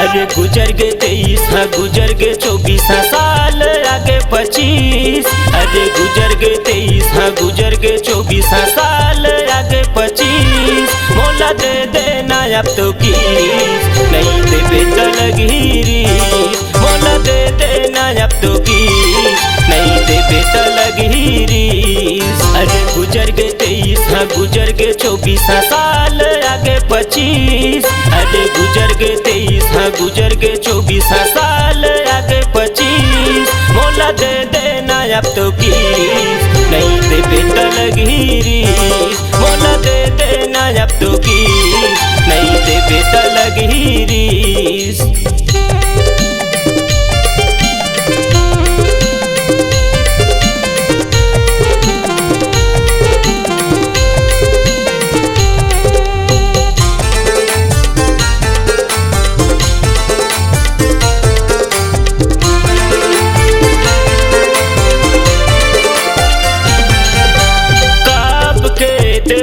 अरे गुजर गए 23 हाँ गुजर गए 24 हाँ साल आगे 25। अरे गुजर गए 23 हाँ गुजर गए 24 हाँ साल आगे 25। मोला दे देना अब तो किस नहीं दे बेटा लगी। मोला दे देना अब तो किस नहीं दे बेटा लगी। अरे गुजर गए 23 हाँ गुजर गए 24 हाँ साल आगे 25। अरे गुजर गए 23 हाँ गुजर गए 24 हाँ साल आगे 25। मोला दे देना अब तो किस नहीं दे बेटा लगी। मोला दे देना अब तो किस नहीं दे बेटा लगी।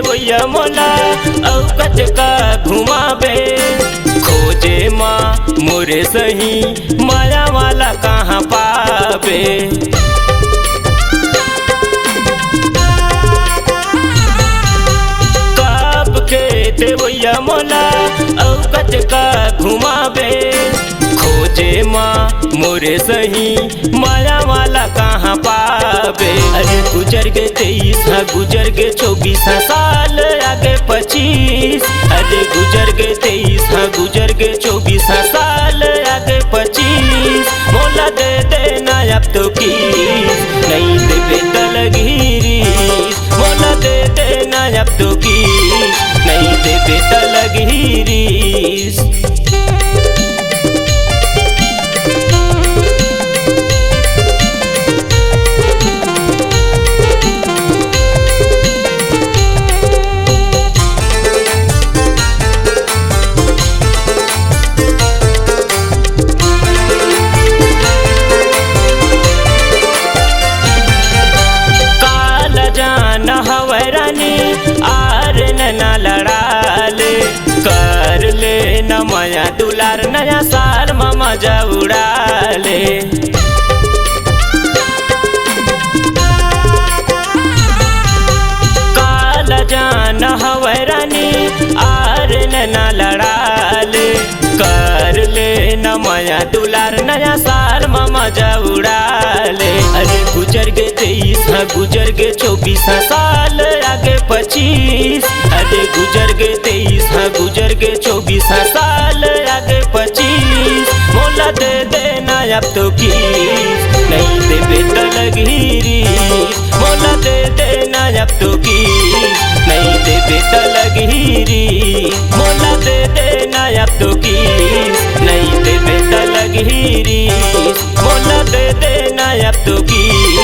भैया मोला औकत का घुमावे खोजे माँ मोरे सही माया वाला कहाँ पावे। काब के ते भैया मोला औकत का घुमावे खोजे माँ मोरे सही माया वाला कहाँ पावे। अरे गुजर गए 23 हाँ गुजर गए 24 हाँ साल आगे 25। अरे गुजर गए 23 हाँ गुजर गए 24 हाँ साल आगे 25। मोला दे देना अब तो किस नहीं दे बेटा लगी। मोला दे देना अब तो किस नहीं दे बेटा लगी। आर ना लड़ा ले कर ले न माया दुलार नया साल मामा जा उड़ा ले। काला जान हवै रानी आर ना लड़ा ले कर ले न माया दुलार नया साल मामा जा उड़ा ले। अरे गुजर गए 23 हाँ गुजर गए 24 हाँ साल आगे 25। अरे गुजर गए 23 हाँ गुजर गए 24 हाँ साल आगे 25। मोला दे देना अब तो किस नहीं दे बेटा लगी। मोला दे देना अब तो किस नहीं दे बेटा लगी। मोला दे देना अब तो किस नहीं दे बेटा लगी। मोला दे देना अब तो किस